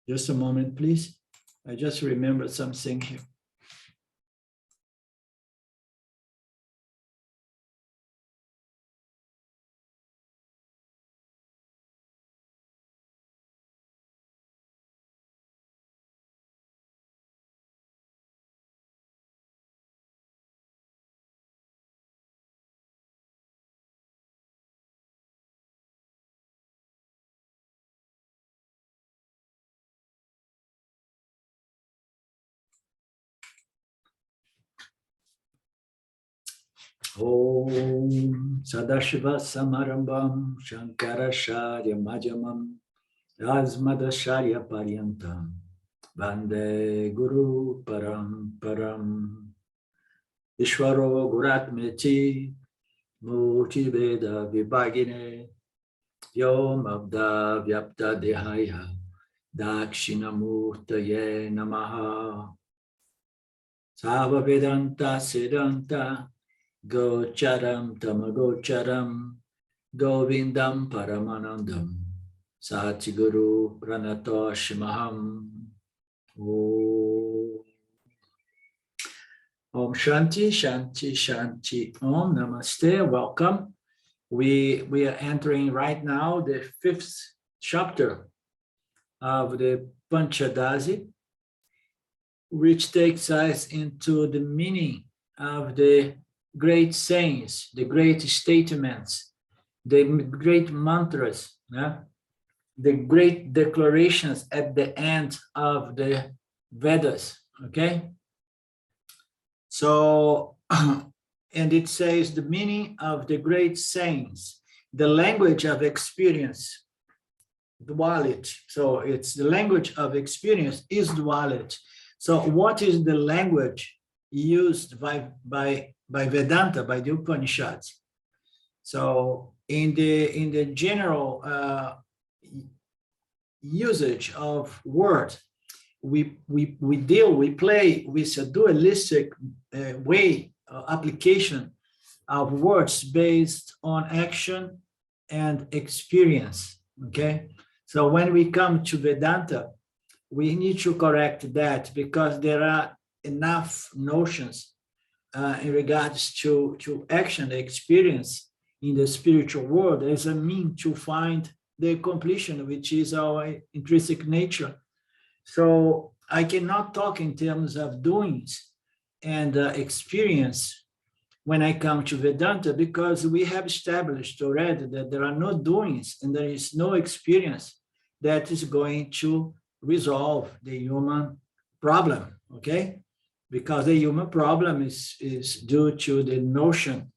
Just a moment, please. I just remembered something here. Om Sadashiva Samarambam Shankaracharya Madhyamam Rasmadacharya Paryantam Vande Guru Param Ishvaro Guratmeti Murti Veda Vibhagine Yom Abda Vyapta Dehaya Dakshinamurtaye Namaha Sava Vedanta Siddhanta Gocharam Tamagocharam Govindam Paramanandam Satiguru Pranatoshimaham. Om Shanti, Shanti, Shanti. Om Namaste. Welcome. We are entering right now the 5th chapter of the Panchadasi, which takes us into the meaning of the great sayings, the great statements, the great mantras, the great declarations at the end of the Vedas, okay? So, and it says the meaning of the great sayings, the language of experience, duality. So it's the language of experience is duality. So what is the language used by Vedanta, by the Upanishads? So in the general usage of word, we play with a dualistic way application of words based on action and experience. Okay, so when we come to Vedanta, we need to correct that because there are enough notions in regards to action, experience in the spiritual world as a means to find the completion, which is our intrinsic nature. So I cannot talk in terms of doings and experience when I come to Vedanta, because we have established already that there are no doings and there is no experience that is going to resolve the human problem, okay? Because the human problem is due to the notion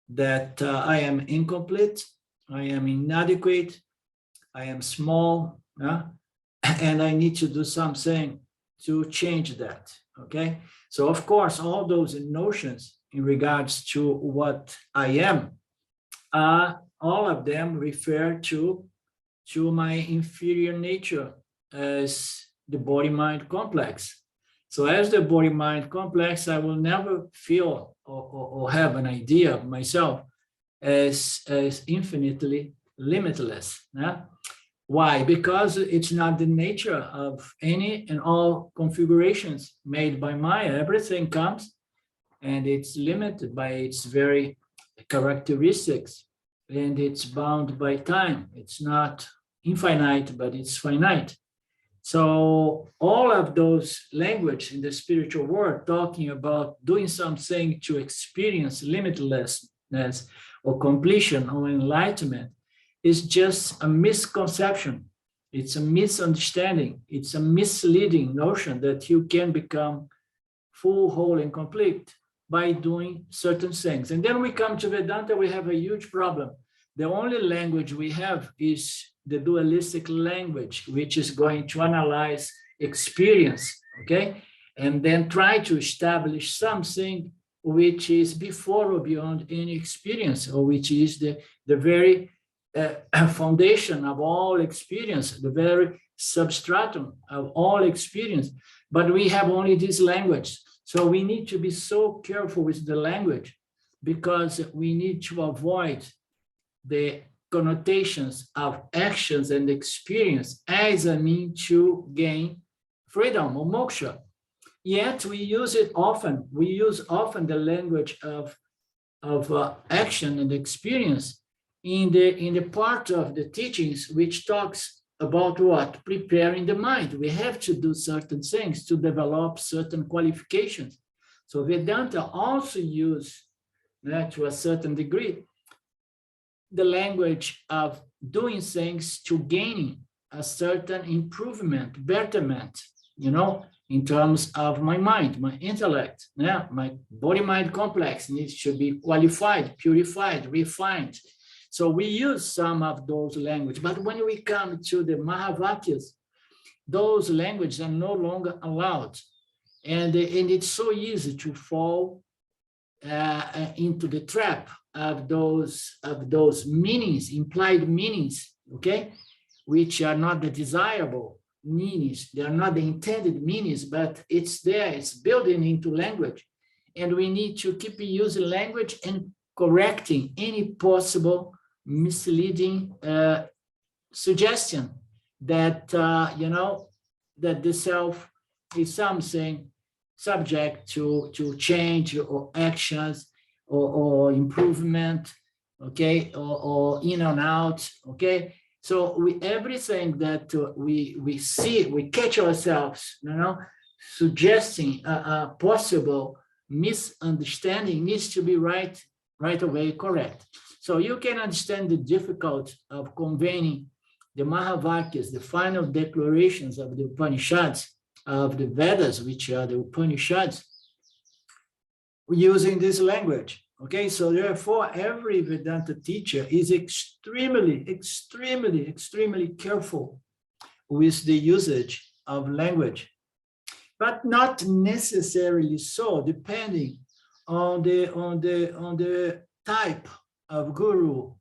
that I am incomplete, I am inadequate, I am small, and I need to do something to change that, okay? So of course, all those notions in regards to what I am, all of them refer to my inferior nature as the body-mind complex. So as the body-mind complex, I will never feel or have an idea of myself as infinitely limitless. Why? Because it's not the nature of any and all configurations made by Maya. Everything comes and it's limited by its very characteristics, and it's bound by time. It's not infinite, but it's finite. So all of those language in the spiritual world talking about doing something to experience limitlessness or completion or enlightenment is just a misconception. It's a misunderstanding. It's a misleading notion that you can become full, whole, and complete by doing certain things. And then we come to Vedanta, we have a huge problem. The only language we have is the dualistic language, which is going to analyze experience, okay? And then try to establish something which is before or beyond any experience, or which is the very foundation of all experience, the very substratum of all experience. But we have only this language. So we need to be so careful with the language, because we need to avoid the connotations of actions and experience as a means to gain freedom or moksha. Yet we use it often. We use often the language of action and experience in the part of the teachings which talks about what? Preparing the mind. We have to do certain things to develop certain qualifications. So Vedanta also use, to a certain degree, the language of doing things to gaining a certain improvement, betterment, in terms of my mind, my intellect. My body-mind complex needs to be qualified, purified, refined. So we use some of those languages, but when we come to the Mahavakyas, those languages are no longer allowed. And it's so easy to fall into the trap of those meanings, implied meanings, okay, which are not the desirable meanings. They are not the intended meanings, but it's there, it's building into language. And we need to keep using language and correcting any possible misleading suggestion that, that the self is something subject to change or actions or improvement, okay, or in and out, okay. So everything that we see, we catch ourselves, suggesting a possible misunderstanding needs to be right away correct. So you can understand the difficulty of conveying the Mahavakyas, the final declarations of the Upanishads, of the Vedas, which are the Upanishads, using this language. Okay, so therefore, every Vedanta teacher is extremely careful with the usage of language, but not necessarily so, depending on the type of guru,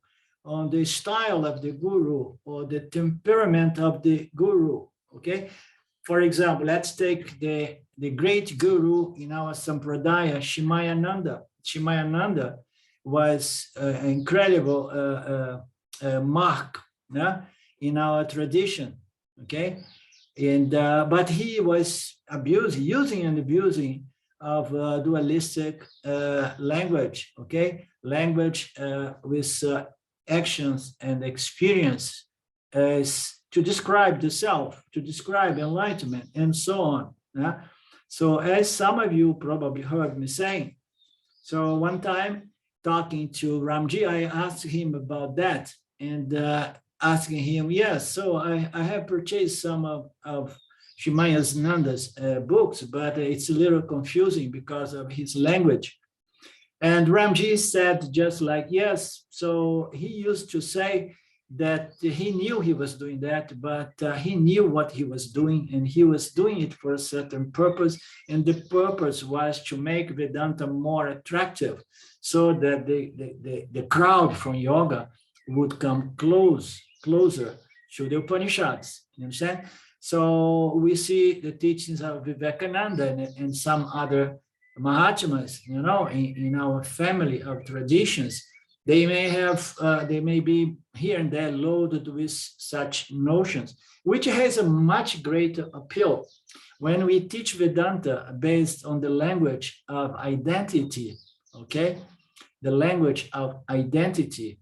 on the style of the guru, or the temperament of the guru. Okay, for example, let's take the great guru in our Sampradaya, Shimayananda. Shimayananda was an incredible mark in our tradition, okay? And but he was using and abusing of dualistic language, okay? Language with actions and experience as to describe the self, to describe enlightenment, and so on. Yeah? So as some of you probably heard me saying, so one time talking to Ramji, I asked him about that and asking him, yes, so I have purchased some of Shimayananda's books, but it's a little confusing because of his language. And Ramji said just like, yes, so he used to say that he knew he was doing that, but he knew what he was doing, and he was doing it for a certain purpose, and the purpose was to make Vedanta more attractive so that the crowd from yoga would come closer to the Upanishads, you understand? So we see the teachings of Vivekananda and some other Mahatmas, in our family of traditions. They may be here and there loaded with such notions, which has a much greater appeal. When we teach Vedanta based on the language of identity, okay? The language of identity,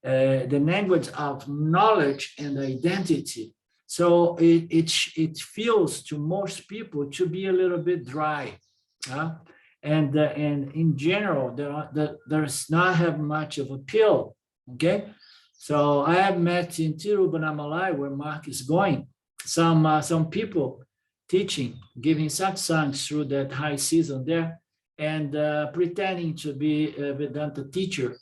the language of knowledge and identity. So it feels to most people to be a little bit dry. And in general, there's not have much of appeal, okay? So I have met in Tiruvannamalai, where Mark is going, some people teaching, giving satsangs through that high season there, and pretending to be a Vedanta teacher,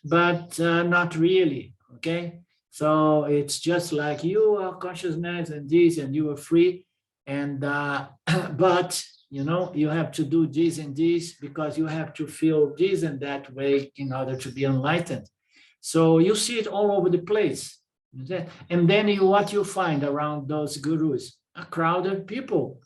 but not really, okay? So it's just like you are consciousness and this, and you are free, and but you have to do this and this because you have to feel this and that way in order to be enlightened. So you see it all over the place. And then what you find around those gurus? A crowd of people,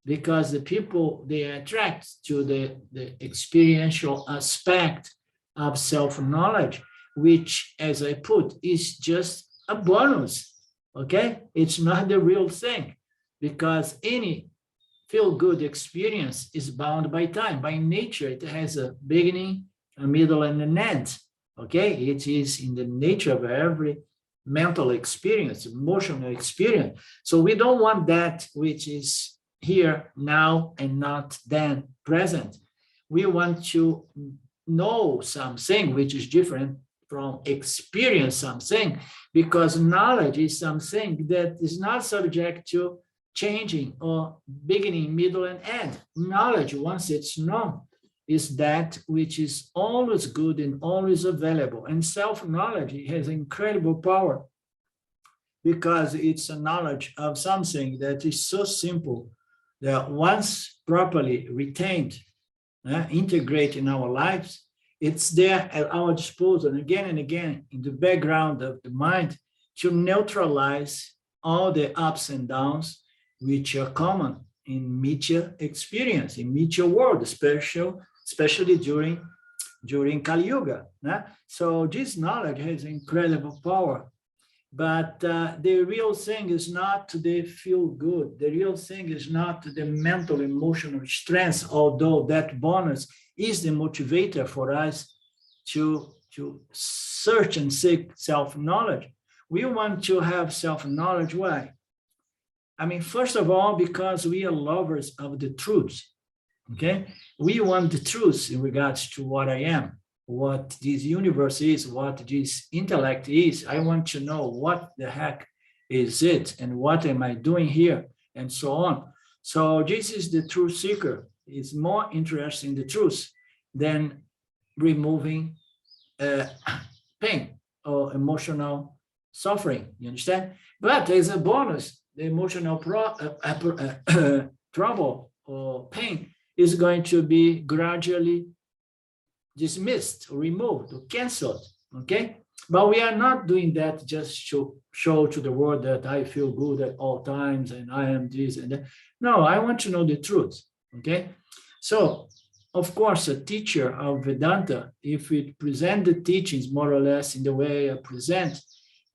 because the people, they attract to the experiential aspect of self-knowledge. which, as I put, is just a bonus, okay? It's not the real thing, because any feel-good experience is bound by time. By nature, it has a beginning, a middle, and an end, okay? It is in the nature of every mental experience, emotional experience. So we don't want that which is here, now, and not then, present. We want to know something which is different from experience something, because knowledge is something that is not subject to changing or beginning, middle, and end. Knowledge, once it's known, is that which is always good and always available. And self-knowledge has incredible power, because it's a knowledge of something that is so simple that once properly retained, integrate in our lives, it's there at our disposal, and again in the background of the mind, to neutralize all the ups and downs which are common in Mithya experience, in Mithya world, especially during Kali Yuga. So this knowledge has incredible power, but the real thing is not the feel good. The real thing is not the mental, emotional strength, although that bonus is the motivator for us to search and seek self-knowledge. We want to have self-knowledge. Why? I mean, first of all, because we are lovers of the truth, okay? We want the truth in regards to what I am, what this universe is, what this intellect is. I want to know what the heck is it, and what am I doing here, and so on. So this is the truth seeker. Is more interested in the truth than removing pain or emotional suffering, you understand? But as a bonus, the emotional trouble or pain is going to be gradually dismissed or removed or canceled, okay? But we are not doing that just to show to the world that I feel good at all times and I am this and that. No, I want to know the truth, okay? So, of course, a teacher of Vedanta, if we present the teachings more or less in the way I present,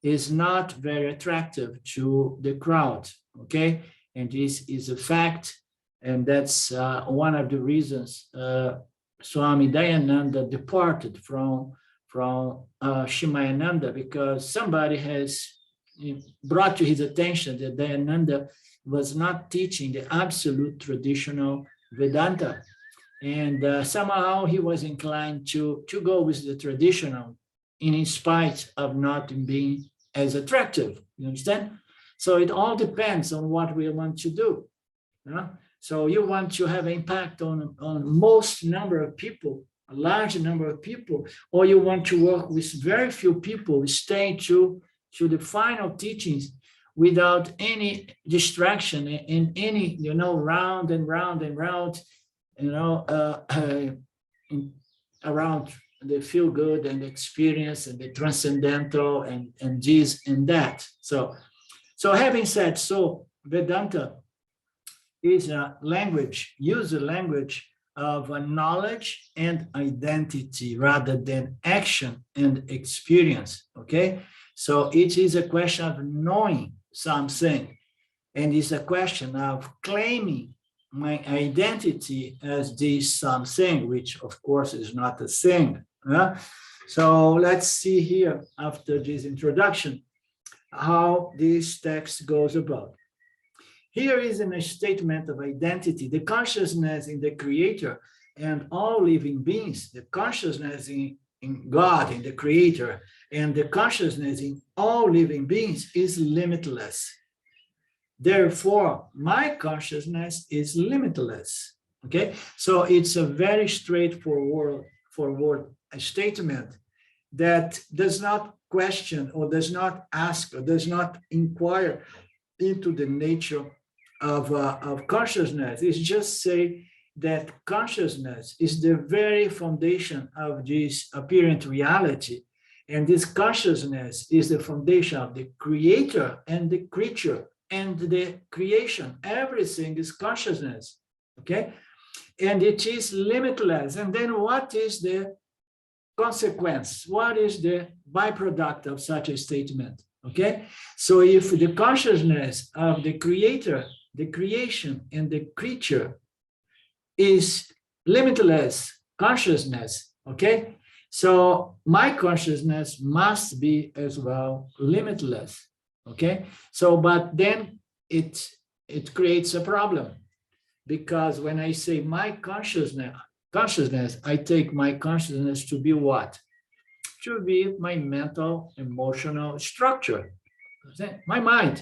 is not very attractive to the crowd, okay? And this is a fact, and that's one of the reasons Swami Dayananda departed from Shimayananda, because somebody has brought to his attention that Dayananda was not teaching the absolute traditional Vedanta. And somehow he was inclined to go with the traditional in spite of not being as attractive, you understand? So it all depends on what we want to do. So you want to have impact on most number of people, a large number of people, or you want to work with very few people, stay to the final teachings without any distraction in any, round and round and round, around the feel good and the experience and the transcendental and this and that. So having said so, Vedanta is a language, use a language of knowledge and identity rather than action and experience, okay? So it is a question of knowing something, and it's a question of claiming my identity as this something, which of course is not a thing. So let's see here, after this introduction, how this text goes about. Here is a statement of identity, the consciousness in the Creator and all living beings, the consciousness in God, in the Creator, and the consciousness in all living beings is limitless. Therefore, my consciousness is limitless, okay? So it's a very straightforward statement that does not question or does not ask or does not inquire into the nature of consciousness. It's just say that consciousness is the very foundation of this apparent reality. And this consciousness is the foundation of the creator and the creature and the creation. Everything is consciousness, okay? And it is limitless. And then what is the consequence? What is the byproduct of such a statement? Okay, so if the consciousness of the creator, the creation, and the creature is limitless consciousness, okay, so my consciousness must be as well limitless, okay? So, but then it creates a problem, because when I say my consciousness, I take my consciousness to be what? To be my mental, emotional structure, my mind.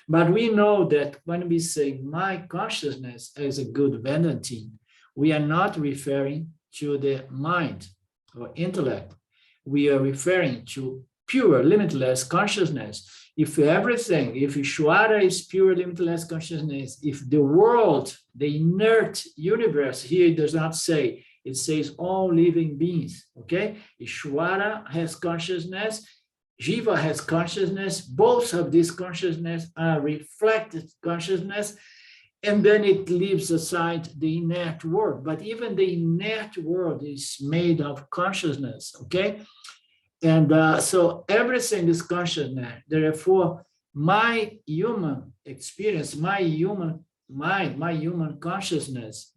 But we know that when we say my consciousness as a good Vedantine, we are not referring to the mind or intellect. We are referring to pure, limitless consciousness. If everything, if Ishvara is pure, limitless consciousness, if the world, the inert universe, here it does not say, it says all living beings, okay? Ishvara has consciousness, Jiva has consciousness, both of these consciousness are reflected consciousness, and then it leaves aside the inert world. But even the inert world is made of consciousness, okay? And so everything is consciousness. Therefore, my human experience, my human mind, my human consciousness,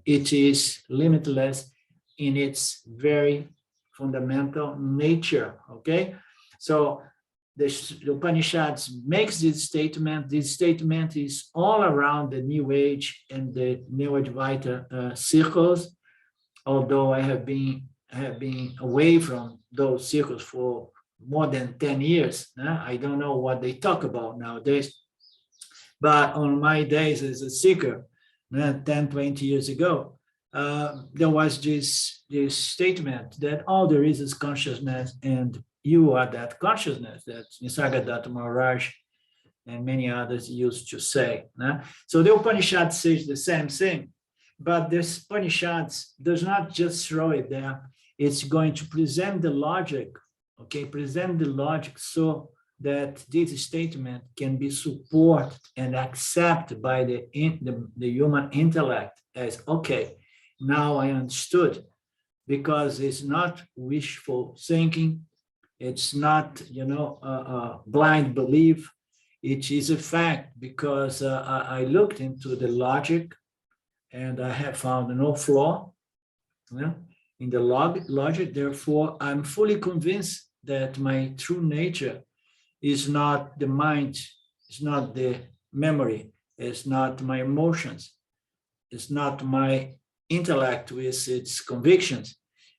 it is limitless in its very fundamental nature, okay? So the Upanishads makes this statement. This statement is all around the New Age and the Neo Advaita circles, although I have been away from those circles for more than 10 years. I don't know what they talk about nowadays, but on my days as a seeker, 10, 20 years ago, there was this statement that all there is consciousness, and you are that consciousness, that Nisargadatta Maharaj and many others used to say. So the Upanishad says the same thing, but this Upanishads does not just throw it there. It's going to present the logic, okay, present the logic so that this statement can be supported and accepted by the human intellect as, okay, now I understood, because it's not wishful thinking, it's not, blind belief, it is a fact, because I looked into the logic and I have found no flaw in the logic. Therefore, I'm fully convinced that my true nature is not the mind, it's not the memory, it's not my emotions, it's not my intellect with its convictions,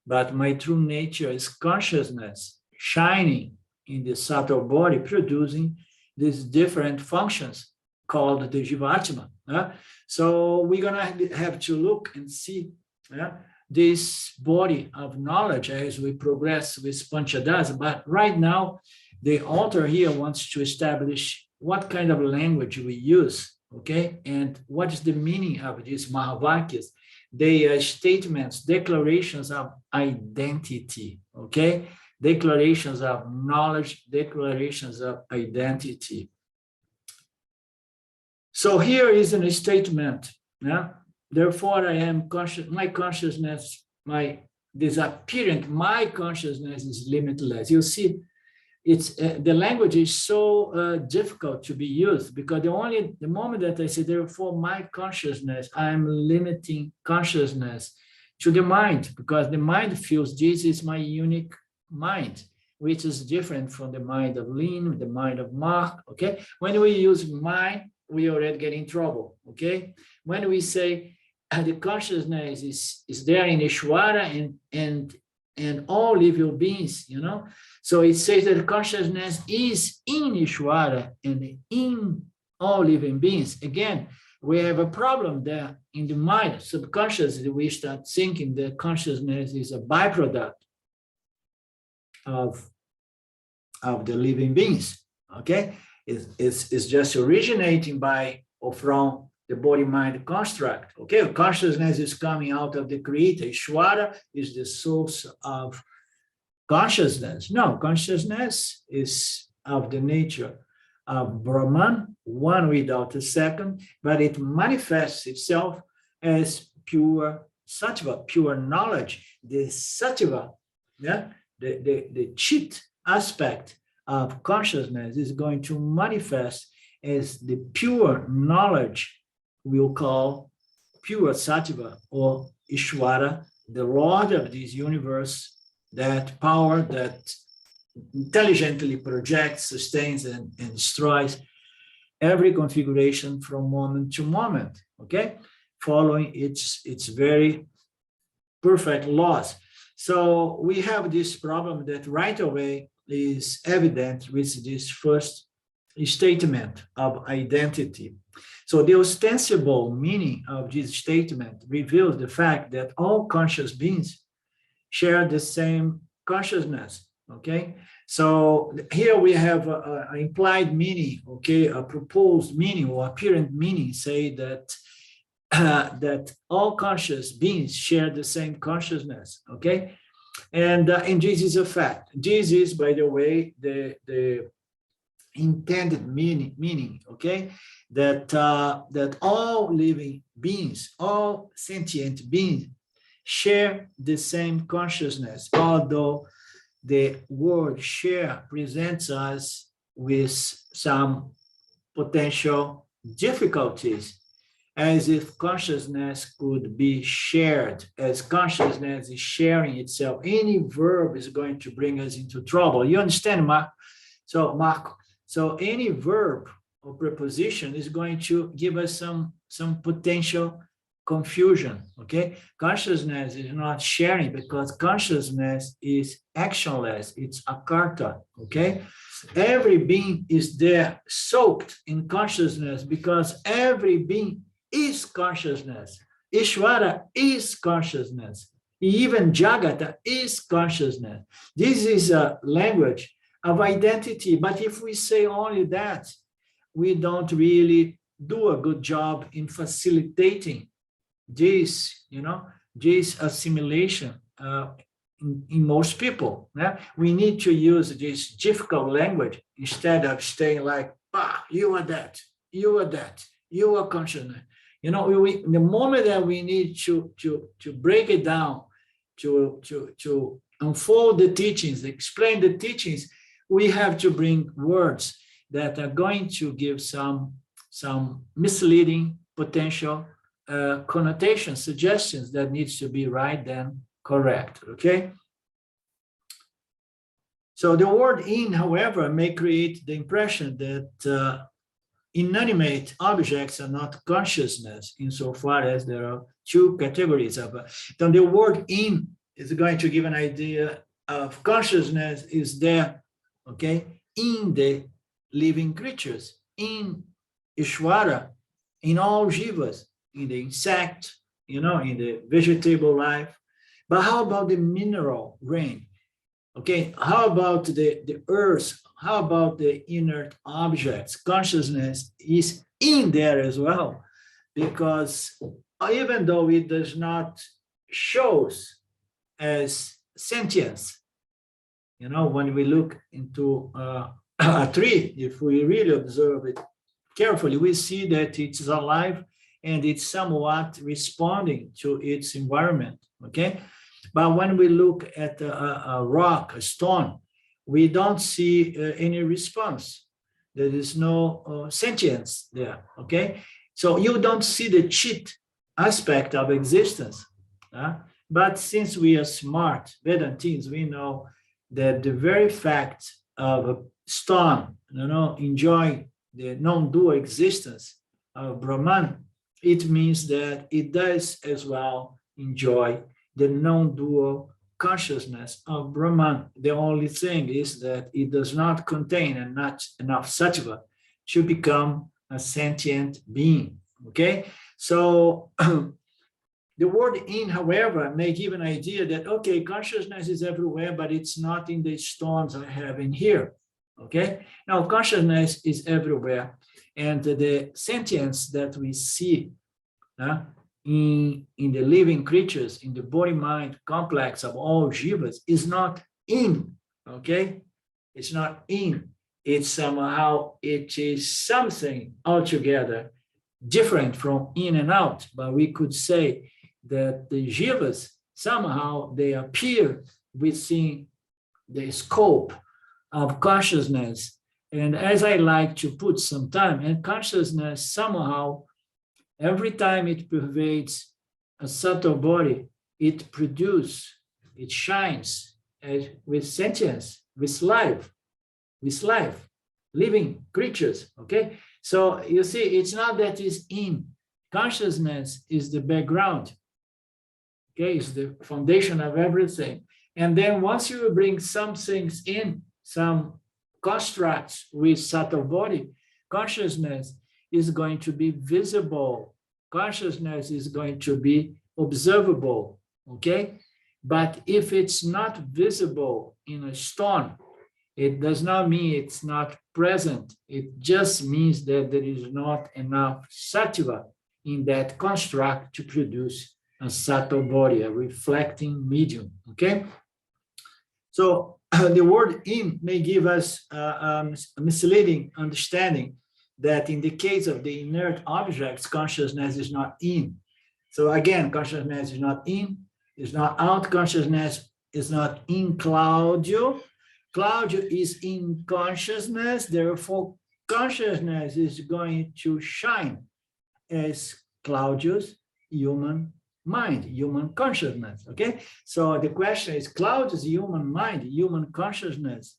but my true nature is consciousness shining in the subtle body, producing these different functions called the Jivatma. So we're gonna have to look and see this body of knowledge as we progress with Panchadasi. But right now, the author here wants to establish what kind of language we use, okay? And what is the meaning of these Mahavakyas? They are statements, declarations of identity, okay? Declarations of knowledge, declarations of identity. So here is a statement, therefore I am conscious, my consciousness, my disappearance, my consciousness is limitless. You see, it's the language is so difficult to be used, because the moment that I say, therefore my consciousness, I'm limiting consciousness to the mind, because the mind feels this is my unique mind, which is different from the mind of Lin, the mind of Mark, okay? When we use mind, we already get in trouble, okay? When we say the consciousness is there in Ishvara and all living beings, so it says that consciousness is in Ishvara and in all living beings. Again, we have a problem there in the mind. Subconsciously, we start thinking that consciousness is a byproduct of the living beings, okay? It's just originating by or from the body-mind construct, okay? Consciousness is coming out of the creator. Ishvara is the source of consciousness. No, consciousness is of the nature of Brahman, one without a second, but it manifests itself as pure sattva, pure knowledge, the sattva, yeah, the chit aspect of consciousness is going to manifest as the pure knowledge we'll call pure sattva or Ishvara, the Lord of this universe, that power that intelligently projects, sustains, and destroys every configuration from moment to moment, okay? Following its very perfect laws. So we have this problem that right away is evident with this first statement of identity. So the ostensible meaning of this statement reveals the fact that all conscious beings share the same consciousness, okay? So here we have an implied meaning, okay, a proposed meaning or apparent meaning, say that that all conscious beings share the same consciousness, okay? And this is a fact. This is, by the way, the intended meaning, okay? That all living beings, all sentient beings share the same consciousness, although the word share presents us with some potential difficulties, as if consciousness could be shared, as consciousness is sharing itself. Any verb is going to bring us into trouble. You understand, Mark? So, Marco, so any verb or preposition is going to give us some potential confusion, okay? Consciousness is not sharing because consciousness is actionless, it's akarta, okay? Every being is there soaked in consciousness because every being is consciousness. Ishvara is consciousness. Even Jagata is consciousness. This is a language of identity, but if we say only that, we don't really do a good job in facilitating this, this assimilation in most people. Yeah? We need to use this difficult language instead of staying like, you are that, you are that, you are consciousness. The moment that we need to break it down, to unfold the teachings, explain the teachings, we have to bring words that are going to give some misleading potential connotations, suggestions that needs to be right then correct, okay? So the word in, however, may create the impression that inanimate objects are not consciousness, insofar as there are two categories of then the word in is going to give an idea of consciousness is there, okay, in the living creatures, in Ishvara, in all jivas, in the insect, in the vegetable life. But how about the mineral rain? Okay, how about the earth? How about the inert objects? Consciousness is in there as well, because even though it does not shows as sentience, when we look into a tree, if we really observe it carefully, we see that it's alive and it's somewhat responding to its environment, okay? But when we look at a rock, a stone, we don't see any response. There is no sentience there, okay? So you don't see the chit aspect of existence. But since we are smart Vedantins, we know that the very fact of a stone, enjoying the non-dual existence of Brahman, it means that it does as well enjoy the non-dual consciousness of Brahman. The only thing is that it does not contain enough sattva to become a sentient being, okay? So the word in, however, may give an idea that, okay, consciousness is everywhere, but it's not in the stones I have in here, okay? Now, consciousness is everywhere, and the sentience that we see in the living creatures, in the body-mind complex of all jivas, is not in, okay? It's not in. It's somehow, it is something altogether different from in and out, but we could say that the jivas, somehow they appear within the scope of consciousness. And as I like to put some time, and consciousness somehow, every time it pervades a subtle body, it produces, it shines with sentience, with life, living creatures, okay? So you see, it's not that it's in. Consciousness is the background, okay? It's the foundation of everything. And then once you bring some things in, some constructs with subtle body, consciousness is going to be visible. Consciousness is going to be observable, okay? But if it's not visible in a stone, it does not mean it's not present. It just means that there is not enough sattva in that construct to produce a subtle body, a reflecting medium, okay? So the word in may give us a misleading understanding that in the case of the inert objects, consciousness is not in. So again, consciousness is not in, is not out. Consciousness is not in Claudio. Claudio is in consciousness, therefore consciousness is going to shine as Claudio's human mind, human consciousness, okay? So the question is, Claudio's human mind, human consciousness,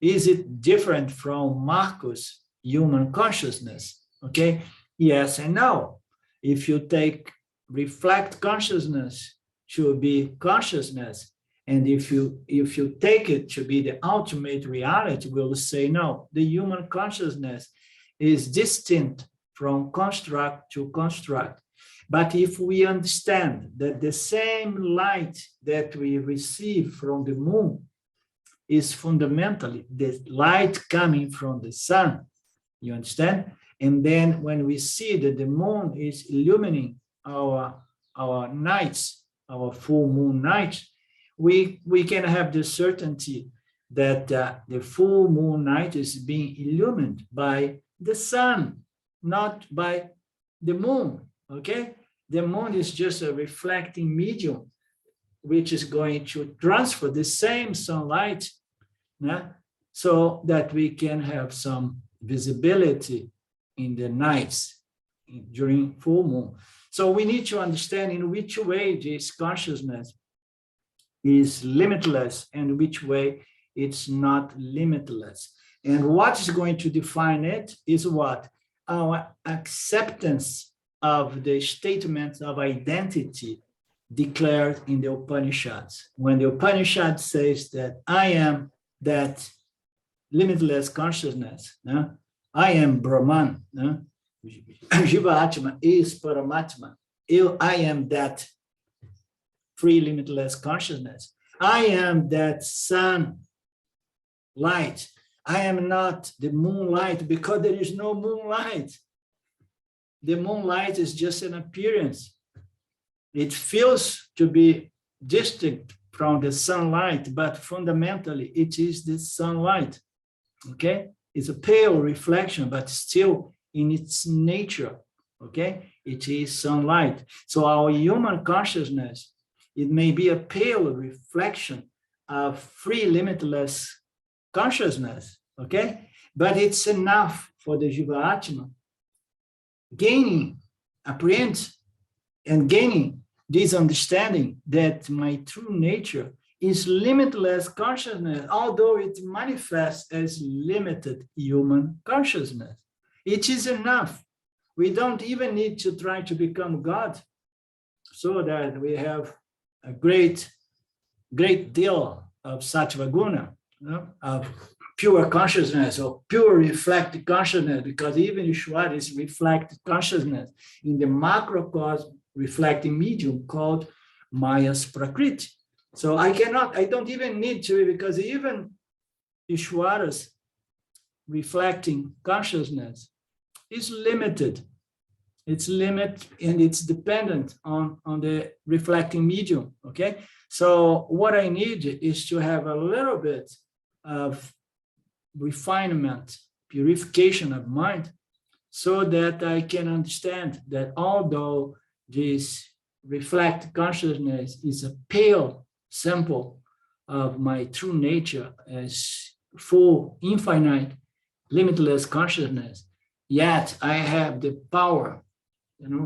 is it different from Marcos' human consciousness, okay? Yes and no. If you take reflect consciousness to be consciousness, and if you take it to be the ultimate reality, we'll say no. The human consciousness is distinct from construct to construct. But if we understand that the same light that we receive from the moon is fundamentally the light coming from the sun, you understand? And then when we see that the moon is illuminating our nights, our full moon nights, we can have the certainty that the full moon night is being illumined by the sun, not by the moon, okay? The moon is just a reflecting medium, which is going to transfer the same sunlight, so that we can have some visibility in the nights during full moon. So we need to understand in which way this consciousness is limitless and which way it's not limitless. And what is going to define it is what? Our acceptance of the statements of identity declared in the Upanishads. When the Upanishad says that I am that limitless consciousness, I am Brahman, Jiva Atma is Paramatma, I am that free limitless consciousness, I am that sun light, I am not the moonlight because there is no moonlight. The moonlight is just an appearance. It feels to be distinct from the sunlight, but fundamentally it is the sunlight, okay? It's a pale reflection, but still in its nature, okay? It is sunlight. So our human consciousness, it may be a pale reflection of free limitless consciousness, okay? But it's enough for the Jiva Atma gaining, apprehend, and gaining this understanding that my true nature is limitless consciousness, although it manifests as limited human consciousness. It is enough. We don't even need to try to become God so that we have a great deal of sattva guna, of pure consciousness or pure reflected consciousness, because even Ishvara is reflected consciousness in the macrocosm reflecting medium called Maya's Prakriti. So I don't even need to, because even Ishvara's reflecting consciousness is limited. It's limited and it's dependent on the reflecting medium, okay? So what I need is to have a little bit of refinement, purification of mind, so that I can understand that although this reflect consciousness is a pale sample of my true nature as full, infinite, limitless consciousness. Yet I have the power,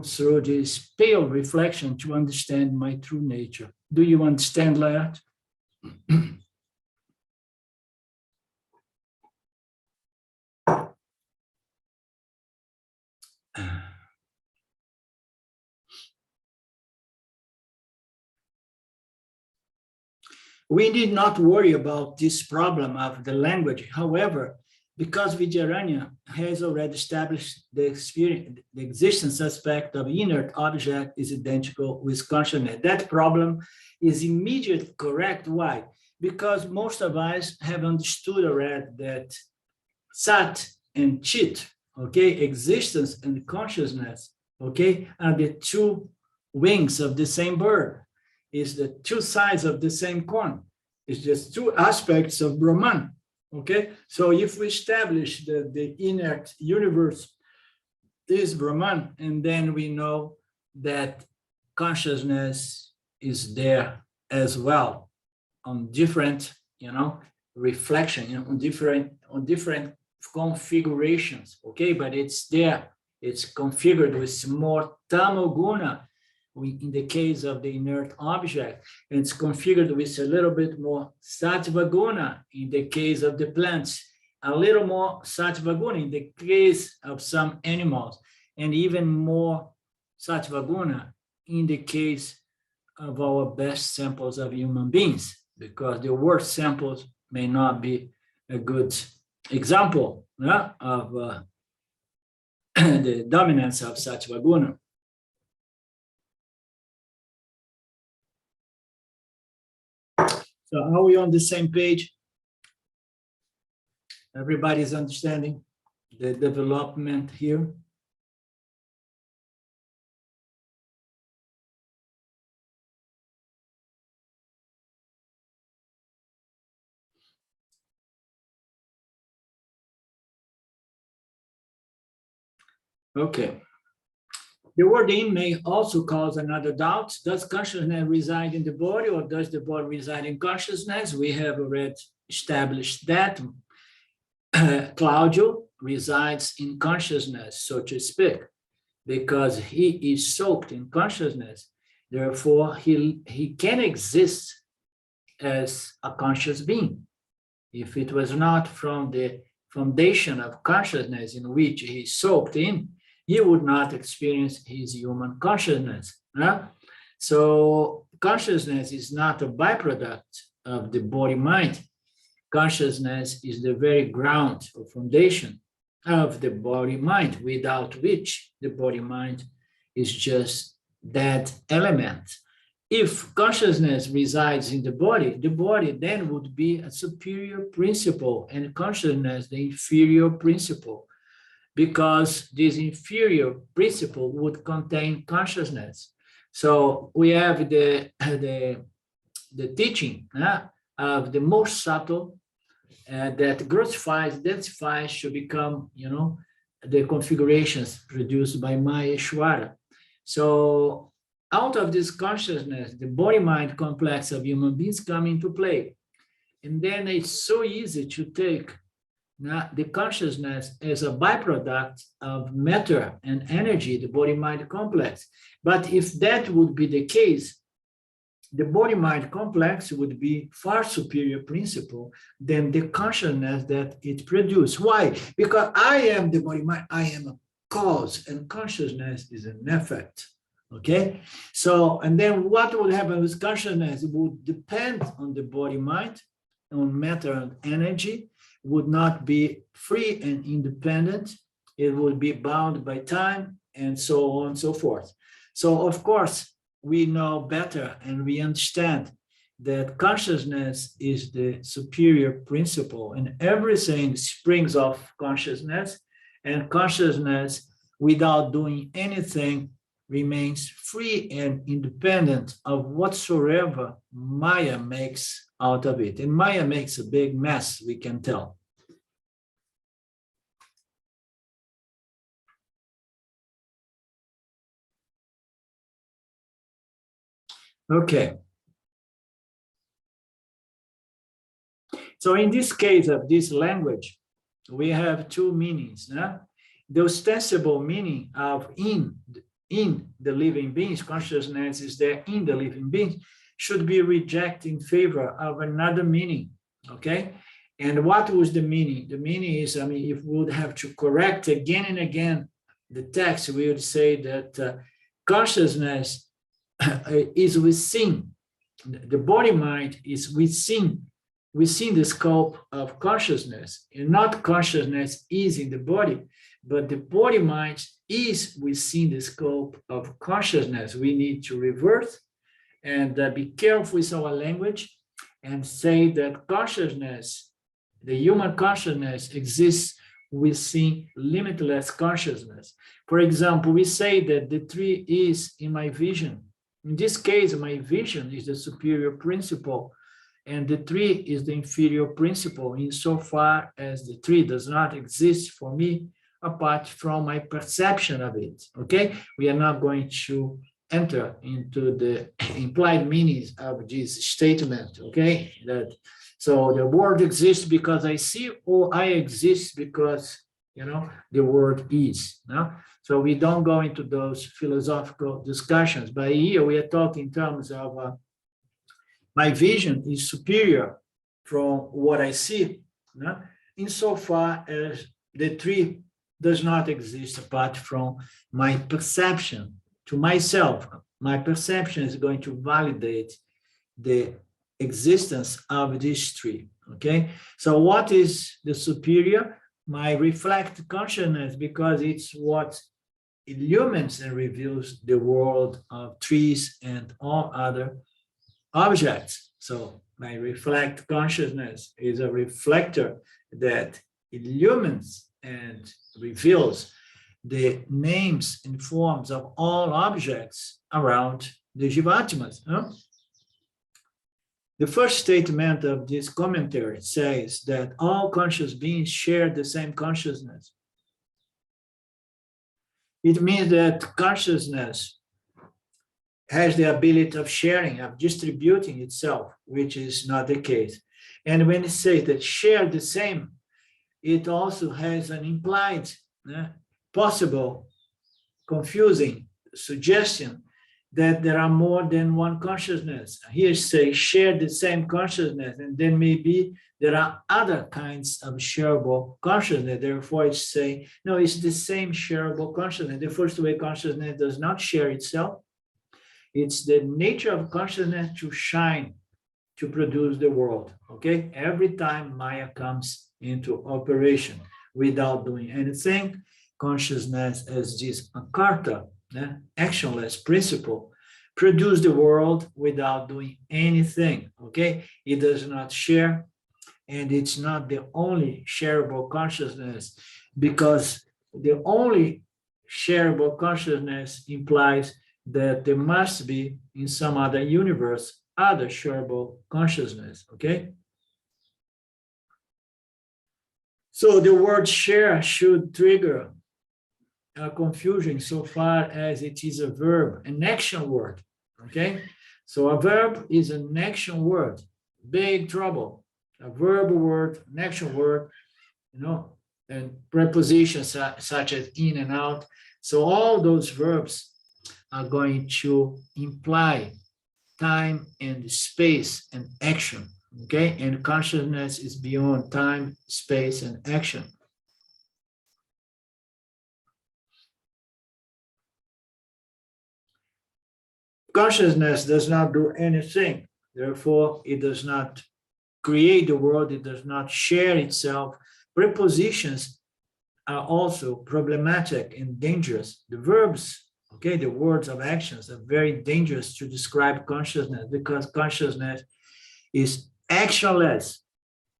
through this pale reflection to understand my true nature. Do you understand that? We need not worry about this problem of the language. However, because Vidyaranya has already established the experience, the existence aspect of inert object is identical with consciousness. That problem is immediately correct. Why? Because most of us have understood already that Sat and Chit, okay, existence and consciousness, okay, are the two wings of the same bird. Is the two sides of the same coin. It's just two aspects of Brahman. Okay, so if we establish that the inert universe is Brahman, and then we know that consciousness is there as well on different, reflection, on different configurations. Okay, but it's there. It's configured with more tamoguna. In the case of the inert object, it's configured with a little bit more sattva guna in the case of the plants, a little more sattva guna in the case of some animals, and even more sattva guna in the case of our best samples of human beings, because the worst samples may not be a good example of the dominance of sattva guna. So are we on the same page? Everybody's understanding the development here? Okay. The word in may also cause another doubt. Does consciousness reside in the body, or does the body reside in consciousness? We have already established that. Claudio resides in consciousness, so to speak, because he is soaked in consciousness. Therefore, he can exist as a conscious being. If it was not from the foundation of consciousness in which he soaked in, he would not experience his human consciousness. So consciousness is not a byproduct of the body-mind. Consciousness is the very ground or foundation of the body-mind, without which the body-mind is just that element. If consciousness resides in the body then would be a superior principle, and consciousness the inferior principle, because this inferior principle would contain consciousness. So we have the teaching of the most subtle that densifies to become, the configurations produced by Maheshwara. So out of this consciousness, the body-mind complex of human beings come into play. And then it's so easy to take the consciousness as a byproduct of matter and energy, the body-mind complex. But if that would be the case, the body-mind complex would be far superior principle than the consciousness that it produces. Why? Because I am the body-mind, I am a cause, and consciousness is an effect. Okay? So, and then what would happen with consciousness? It would depend on the body-mind, on matter and energy, would not be free and independent. It would be bound by time, and so on and so forth. So, of course, we know better and we understand that consciousness is the superior principle, and everything springs off consciousness, and consciousness, without doing anything, remains free and independent of whatsoever Maya makes out of it. And Maya makes a big mess, we can tell. Okay. So in this case of this language, we have two meanings. The ostensible meaning of in the living beings, consciousness is there in the living beings, should be rejected in favor of another meaning, okay? And what was the meaning? The meaning is, I mean, if we would have to correct again and again the text, we would say that consciousness is within, the body-mind is within the scope of consciousness, and not consciousness is in the body, but the body-mind is within the scope of consciousness. We need to reverse and be careful with our language and say that consciousness, the human consciousness, exists within limitless consciousness. For example, we say that the tree is in my vision. In this case, my vision is the superior principle, and the tree is the inferior principle, insofar as the tree does not exist for me apart from my perception of it. Okay, we are not going to enter into the implied meanings of this statement. Okay, that so the world exists because I see, or I exist because the world is. No? So we don't go into those philosophical discussions. But here we are talking in terms of my vision is superior from what I see, insofar as the tree does not exist apart from my perception to myself. My perception is going to validate the existence of this tree, okay? So what is the superior? My reflect consciousness, because it's what illumines and reveals the world of trees and all other objects. So my reflect consciousness is a reflector that illumines and reveals the names and forms of all objects around the Jivatmas. The first statement of this commentary says that all conscious beings share the same consciousness. It means that consciousness has the ability of sharing, of distributing itself, which is not the case. And when it says that share the same, it also has an implied, possible, confusing suggestion that there are more than one consciousness. Here say share the same consciousness, and then maybe there are other kinds of shareable consciousness. Therefore, it's saying, no, it's the same shareable consciousness. The first way consciousness does not share itself. It's the nature of consciousness to shine, to produce the world, okay? Every time Maya comes into operation without doing anything, consciousness as this akarta, actionless principle, produce the world without doing anything, okay? It does not share, and it's not the only shareable consciousness, because the only shareable consciousness implies that there must be in some other universe other shareable consciousness, okay? So the word share should trigger a confusion so far as it is a verb, an action word, okay? So a verb is an action word, big trouble. A verb word, an action word, and prepositions such as in and out. So all those verbs are going to imply time and space and action, okay? And consciousness is beyond time, space, and action. Consciousness does not do anything. Therefore, it does not create the world. It does not share itself. Prepositions are also problematic and dangerous. The verbs, okay, the words of actions are very dangerous to describe consciousness, because consciousness is actionless.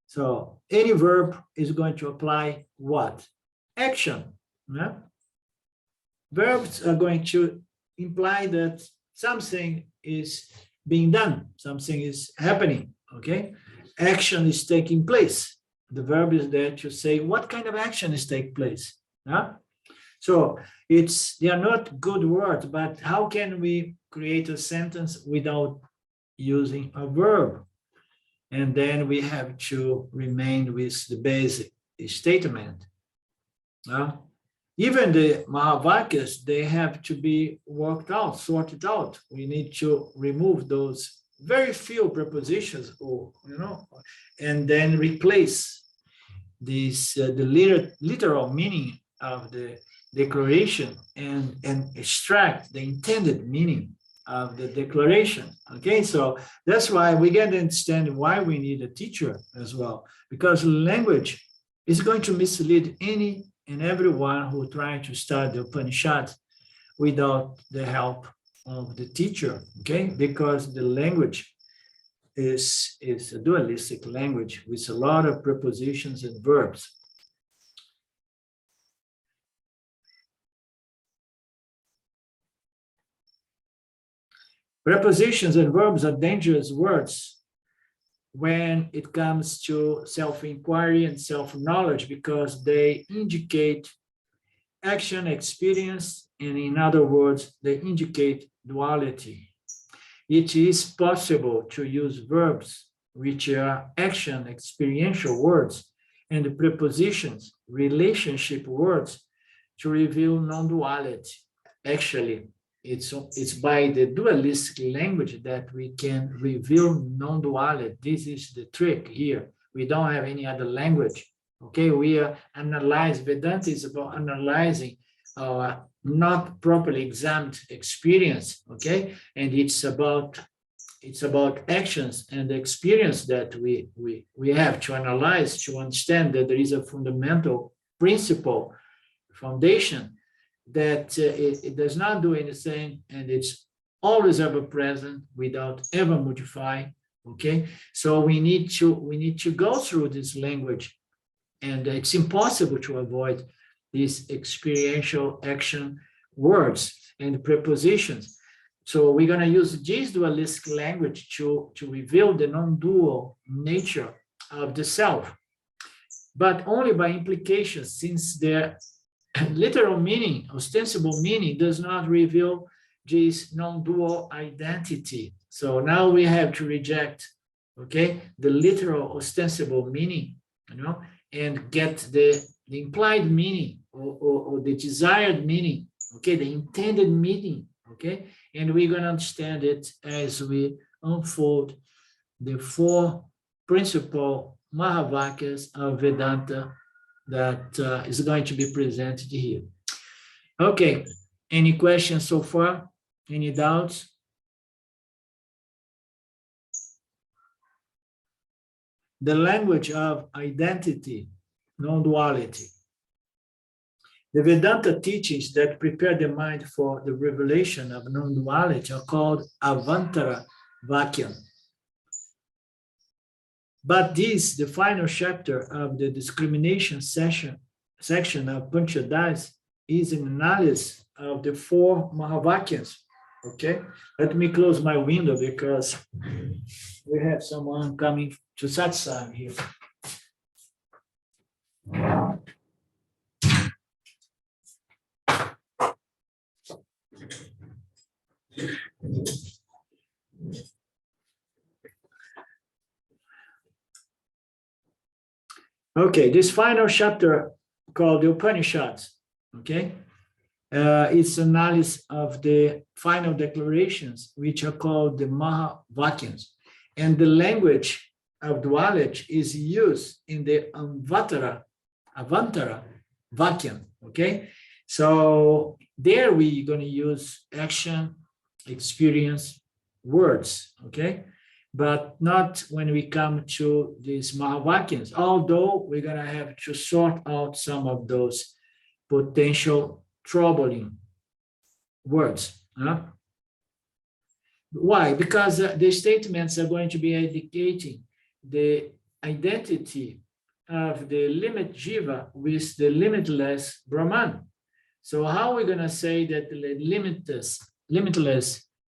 So any verb is going to apply what? Action. Verbs are going to imply that something is being done, something is happening, okay? Action is taking place. The verb is there to say what kind of action is taking place. So they are not good words, but how can we create a sentence without using a verb? And then we have to remain with the basic statement. Even the Mahavakyas, they have to be worked out, sorted out. We need to remove those very few prepositions, or and then replace this the literal meaning of the declaration and extract the intended meaning of the declaration. Okay, so that's why we get to understand why we need a teacher as well, because language is going to mislead any and everyone who try to study the Upanishad without the help of the teacher. Okay, because the language is a dualistic language with a lot of prepositions and verbs. Prepositions and verbs are dangerous words when it comes to self-inquiry and self-knowledge, because they indicate action, experience, and in other words, they indicate duality. It is possible to use verbs, which are action, experiential words, and prepositions, relationship words, to reveal non-duality. Actually, it's by the dualistic language that we can reveal non-duality. This is the trick here. We don't have any other language. Okay, we are analyzing. Vedanta is about analyzing our not properly examined experience. Okay, and it's about actions and the experience that we have to analyze, to understand that there is a fundamental principle, foundation, that it does not do anything, and it's always ever present without ever modifying. Okay, so we need to go through this language, and it's impossible to avoid these experiential action words and prepositions. So we're going to use this dualistic language to reveal the non-dual nature of the self, but only by implication, since their literal meaning, ostensible meaning, does not reveal this non-dual identity. So now we have to reject, okay, the literal ostensible meaning, and get the implied meaning, or the desired meaning, okay, the intended meaning, okay, and we're going to understand it as we unfold the four principal Mahavakyas of Vedanta that is going to be presented here. Okay, any questions so far? Any doubts? The language of identity, non-duality. The Vedanta teachings that prepare the mind for the revelation of non-duality are called avantara, vakyam. But this, the final chapter of the discrimination section of Panchadasi, is an analysis of the four Mahavakyas. Okay, let me close my window because we have someone coming to satsang here. Okay, this final chapter called the Upanishads, okay, it's analysis of the final declarations, which are called the maha vakyams, and the language of duality is used in the avantara vakyam, okay. So there we're going to use action, experience, words, okay, but not when we come to these Mahavakyas, although we're going to have to sort out some of those potential troubling words. Why? Because the statements are going to be indicating the identity of the limit Jiva with the limitless Brahman. So how are we going to say that the limitless,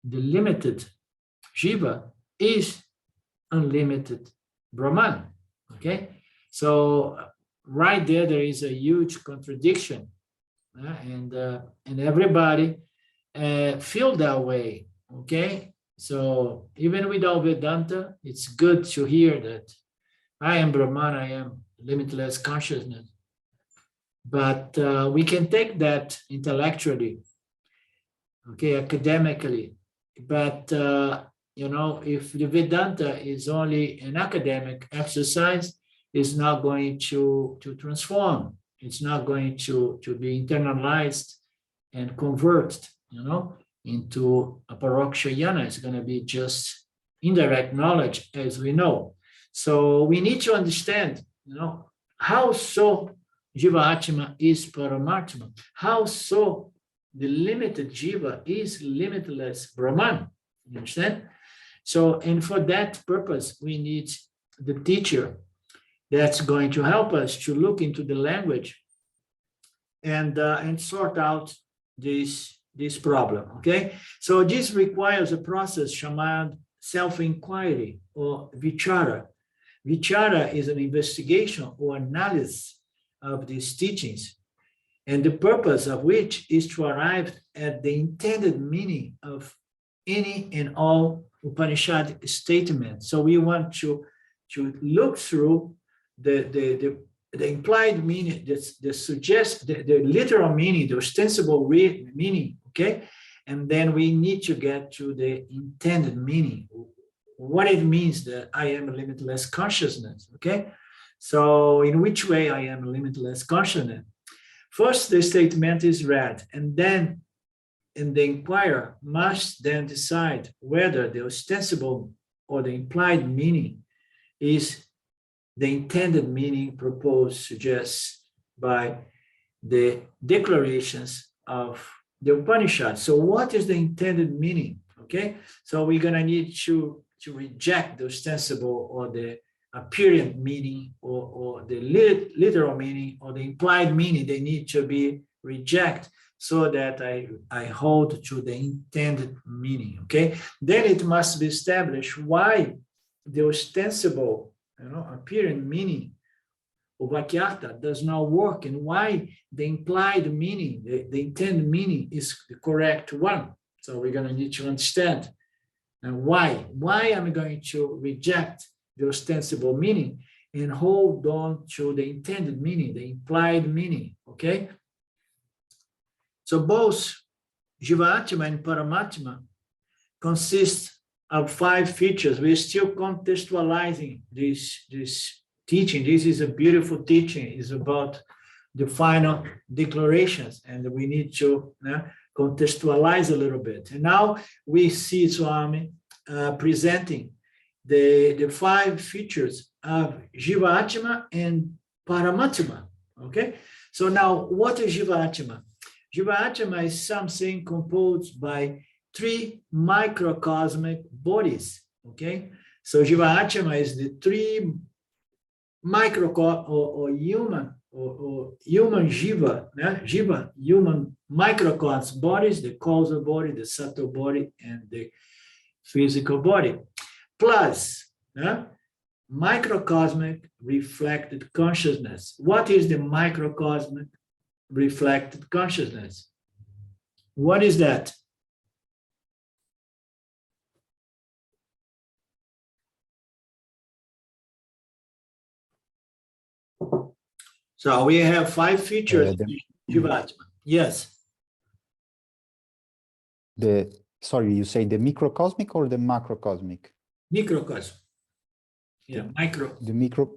the limited Jiva is unlimited Brahman? Okay, so right there is a huge contradiction. and everybody feel that way. Okay, so even without Vedanta, it's good to hear that I am Brahman, I am limitless consciousness. But we can take that intellectually, okay, academically. But if the Vedanta is only an academic exercise, it's not going to transform. It's not going to be internalized and converted, into a paroksha jnana. It's going to be just indirect knowledge, as we know. So we need to understand, how so Jiva Atma is Paramatma. How so the limited Jiva is limitless Brahman. You understand? So, and for that purpose, we need the teacher that's going to help us to look into the language and sort out this problem. Okay, so this requires a process called self-inquiry or vichara. Vichara is an investigation or analysis of these teachings, and the purpose of which is to arrive at the intended meaning of any and all Upanishadic statements. So we want to look through the implied meaning, the literal meaning, the ostensible meaning, okay? And then we need to get to the intended meaning, what it means that I am a limitless consciousness, okay? So in which way I am a limitless consciousness? First, the statement is read, and the inquirer must then decide whether the ostensible or the implied meaning is the intended meaning proposed, suggests by the declarations of the Upanishad. So what is the intended meaning? Okay, so we're going to need to reject the ostensible or the apparent meaning or the literal meaning or the implied meaning. They need to be rejected so that I hold to the intended meaning. Okay, then it must be established why the ostensible, apparent meaning of vakyartha does not work, and why the implied meaning, the intended meaning, is the correct one. So we're going to need to understand and why I'm going to reject the ostensible meaning and hold on to the intended meaning, the implied meaning. Okay. So both Jiva-Atma and Paramatma consist of 5 features. We're still contextualizing this teaching. This is a beautiful teaching. It's about the final declarations, and we need to contextualize a little bit. And now we see Swami presenting the 5 features of Jiva-Atma and Paramatma. Okay, so now what is Jiva-Atma? Jiva-Atma is something composed by 3 microcosmic bodies. Okay, so Jiva-Atma is the 3 microcosm or human or human Jiva, Jiva, human microcosm bodies, the causal body, the subtle body, and the physical body, plus microcosmic reflected consciousness. What is the microcosmic reflected consciousness? What is that? So we have 5 features. Jiva-Atma. Yes. Sorry, you say the microcosmic or the macrocosmic? Microcosm. Yeah, micro. The micro.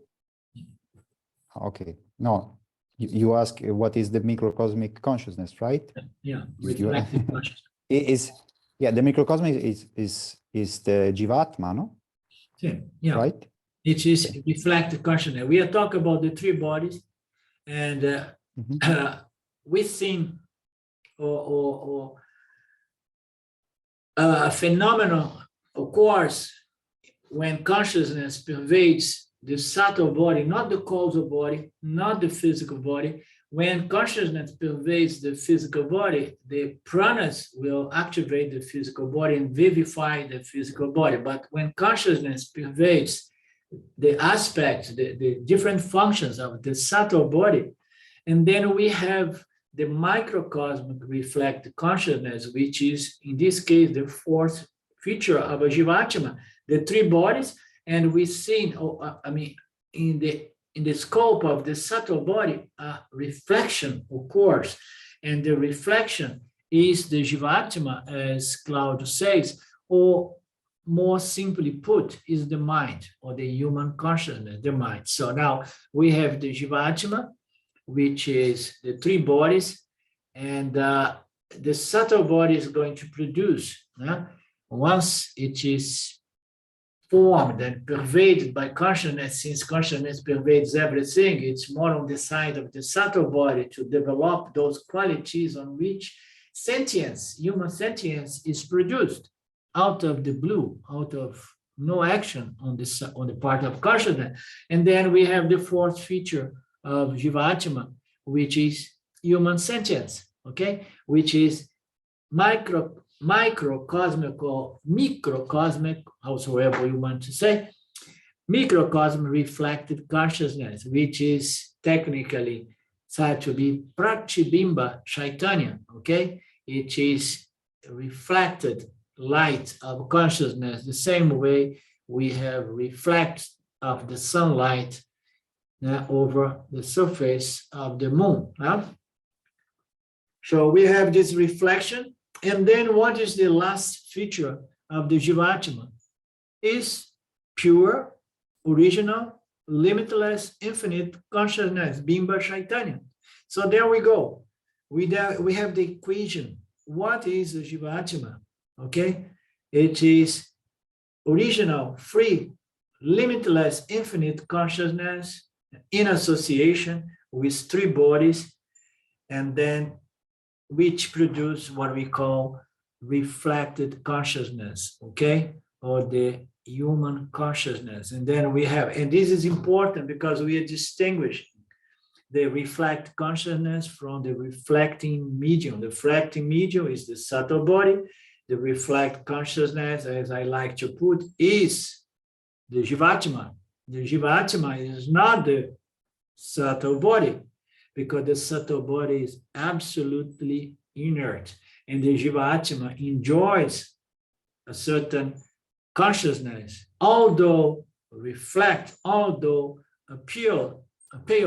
Okay. No, you ask what is the microcosmic consciousness, right? Yeah, reflected consciousness. The microcosmic is the Jiva-Atma, no? Yeah. Right. It is reflected consciousness. We are talking about the 3 bodies, and within or a phenomenon occurs when consciousness pervades the subtle body, not the causal body, not the physical body. When consciousness pervades the physical body, the pranas will activate the physical body and vivify the physical body. But when consciousness pervades the aspects, the different functions of the subtle body, and then we have the microcosmic reflect consciousness, which is in this case the fourth feature of a Jivatma, the three bodies, and we've seen, in the scope of the subtle body, a reflection occurs, and the reflection is the Jivatma, as Claudio says, or more simply put, is the mind, or the human consciousness, the mind. So now we have the Jivatma, which is the three bodies, and the subtle body is going to produce, once it is formed and pervaded by consciousness, since consciousness pervades everything, it's more on the side of the subtle body to develop those qualities on which sentience, human sentience, is produced out of the blue, out of no action on the part of consciousness. And then we have the fourth feature of Jivatma, which is human sentience, okay, which is microcosmic or microcosmic, howsoever you want to say, microcosm reflected consciousness, which is technically said to be Pratibimba Chaitanya, okay? It is reflected light of consciousness, the same way we have reflect of the sunlight over the surface of the moon. So we have this reflection. And then what is the last feature of the Jivatma? Is pure, original, limitless, infinite consciousness, Bimba Chaitanya. So there we go. We have the equation. What is the Jivatma? Okay, it is original, free, limitless, infinite consciousness in association with three bodies, and then which produce what we call reflected consciousness, okay, or the human consciousness. And then we have, and this is important because we are distinguishing the reflect consciousness from the reflecting medium. The reflecting medium is the subtle body. The reflect consciousness, as I like to put, is the Jivatma. The Jivatma is not the subtle body, because the subtle body is absolutely inert, and the Jivatma enjoys a certain consciousness, although a pale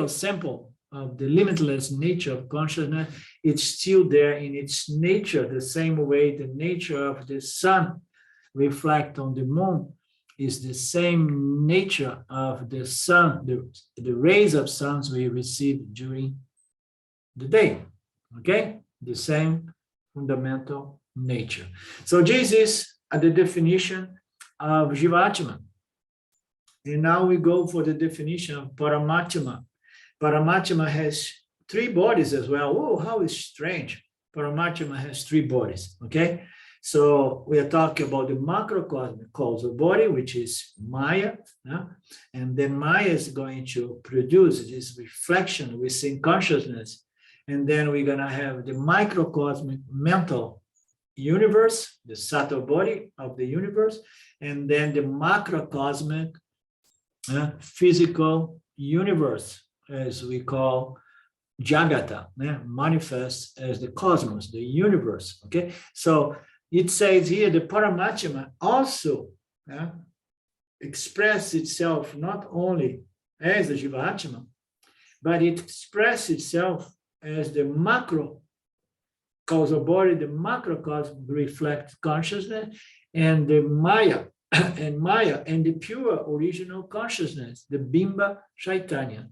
sample of the limitless nature of consciousness, it's still there in its nature, the same way the nature of the sun reflect on the moon is the same nature of the sun, the rays of suns we receive during the day, okay? The same fundamental nature. So this is the definition of Jivatma. And now we go for the definition of Paramatma. Paramatma has three bodies as well. Oh, how strange. Paramatma has three bodies, okay? So we are talking about the macrocosmic causal body, which is Maya, and then Maya is going to produce this reflection within consciousness, and then we're going to have the microcosmic mental universe, the subtle body of the universe, and then the macrocosmic physical universe, as we call Jagata, manifest as the cosmos, the universe, okay? So it says here the Paramatma also expresses itself not only as the Jivatma, but it expresses itself as the macro causal body, the macrocosm reflects consciousness, and the Maya, and the pure original consciousness, the Bimba Chaitanya.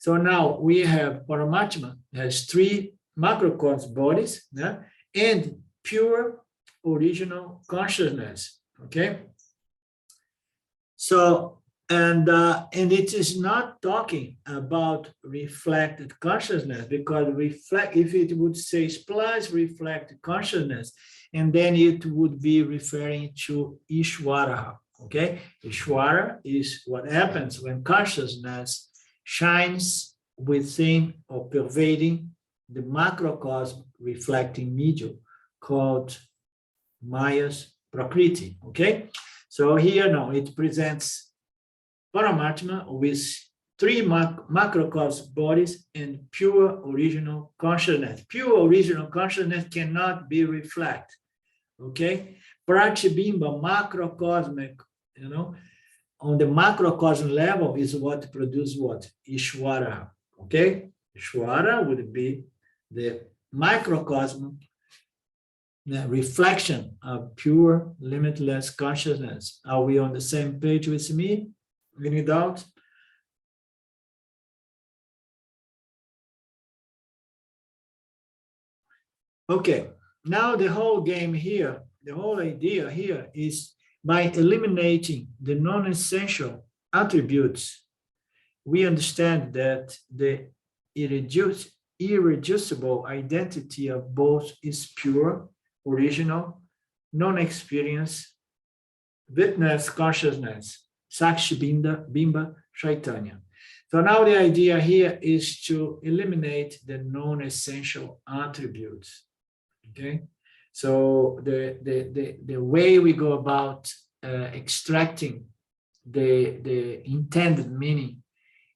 So now we have Paramatma has three macrocosm bodies, and pure original consciousness, okay? So, and it is not talking about reflected consciousness, because if it would say plus reflected consciousness, and then it would be referring to Ishvara, okay? Ishvara is what happens when consciousness shines within or pervading the macrocosm reflecting medium called Maya's Prakriti, okay? So here now it presents Paramatma with three macrocosm bodies and pure original consciousness. Pure original consciousness cannot be reflected. Okay, Pratibimba, macrocosmic, on the macrocosm level is what produces what? Ishvara. Okay, Ishvara would be the microcosm, the reflection of pure, limitless consciousness. Are we on the same page with me? Any doubt? Okay, now the whole game here, the whole idea here is by eliminating the non-essential attributes, we understand that the irreducible identity of both is pure, original, non-experience, witness consciousness, Sakshi Bimba Chaitanya. So now the idea here is to eliminate the non-essential attributes. Okay, so the way we go about extracting the intended meaning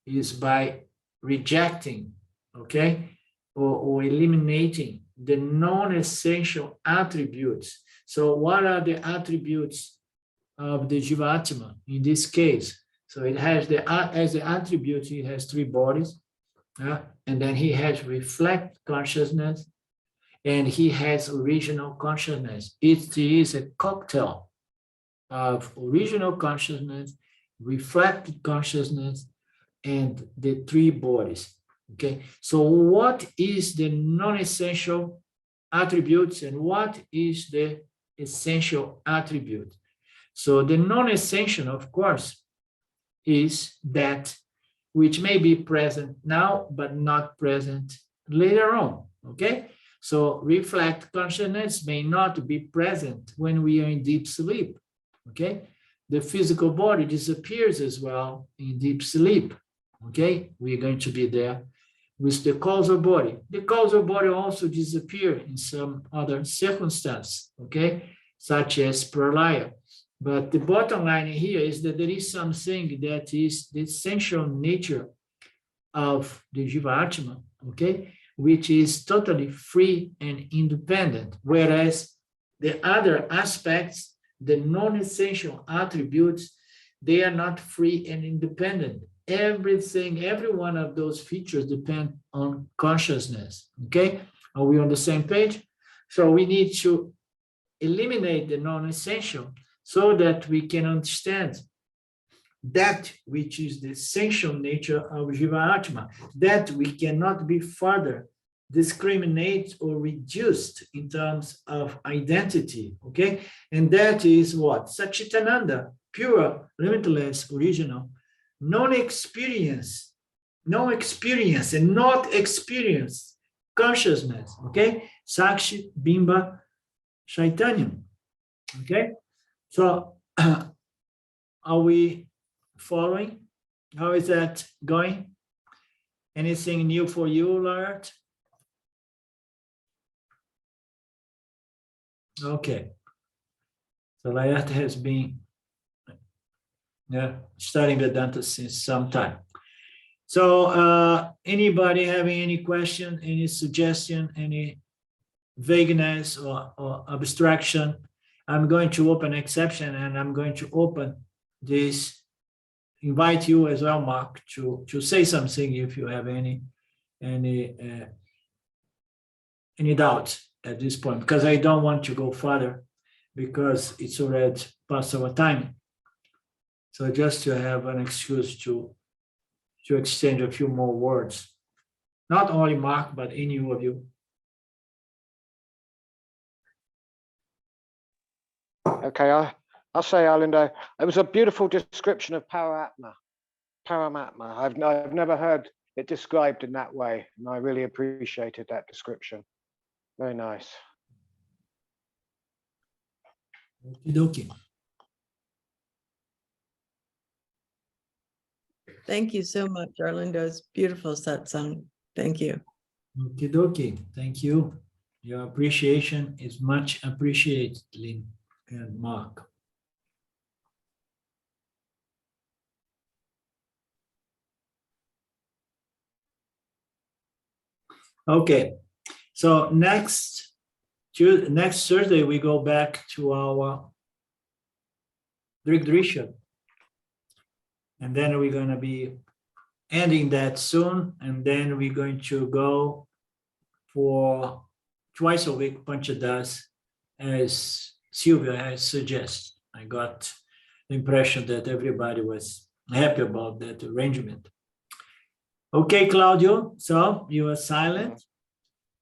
is by rejecting, okay, or eliminating the non-essential attributes. So what are the attributes of the Jivatma in this case? So it has as the attributes, he has three bodies, and then he has reflect consciousness, and he has original consciousness. It is a cocktail of original consciousness, reflected consciousness, and the three bodies. Okay, so what is the non-essential attributes and what is the essential attribute? So the non-essential, of course, is that which may be present now, but not present later on. Okay, so reflect consciousness may not be present when we are in deep sleep. Okay, the physical body disappears as well in deep sleep. Okay, we're going to be there with the causal body. The causal body also disappears in some other circumstance, okay, such as pralaya. But the bottom line here is that there is something that is the essential nature of the Jiva-Atma, okay, which is totally free and independent, whereas the other aspects, the non-essential attributes, they are not free and independent. Everything, every one of those features depend on consciousness, okay? Are we on the same page? So we need to eliminate the non-essential so that we can understand that which is the essential nature of Jiva-Atma, that we cannot be further discriminated or reduced in terms of identity, okay? And that is what? Satchitananda, pure, limitless, original, non-experience and not experience consciousness, okay? Sakshi, Bimba, Chaitanya, okay? So are we following? How is that going? Anything new for you, Lard? Okay. So Layat has been studying Vedanta since some time. So anybody having any question, any suggestion, any vagueness or abstraction? I'm going to open exception and I'm going to open this, invite you as well, Mark, to say something if you have any doubt at this point, because I don't want to go further because it's already past our time. So just to have an excuse to exchange a few more words. Not only Mark, but any of you. Okay, I'll say, Arlindo, it was a beautiful description of Paramatma. I've never heard it described in that way, and I really appreciated that description. Very nice. Okie Thank you so much, Arlindo's beautiful satsang. Thank you. Okie dokie. Thank you. Your appreciation is much appreciated, Lynn and Mark. Okay, so next Thursday, we go back to our Drisha. And then we're going to be ending that soon. And then we're going to go for twice a week Panchadasi, as Sylvia has suggested. I got the impression that everybody was happy about that arrangement. Okay, Claudio, so you are silent.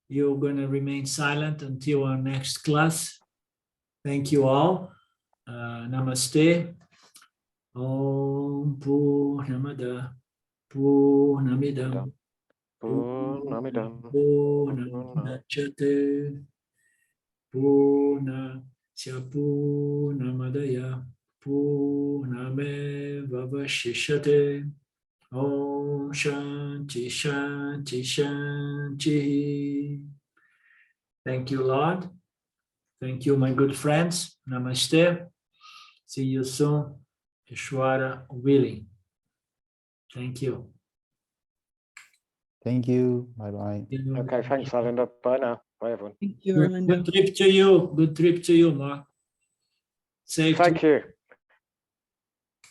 You're going to remain silent until our next class. Thank you all. Namaste. Om Purnamada Purnamidam Purnamidam. Purnamudachyate Purnasya Purnamadaya Purnameva Vashishyate. Om Shanti Shanti Shanti. Thank you, Lord. Thank you, my good friends. Namaste. See you soon. Ishwara willing. Thank you. Thank you. Bye-bye. Okay, thanks, Alinda. Bye now. Bye, everyone. Thank you, Good Orlando. trip to you. Good trip to you, Mark. Safe. Thank you.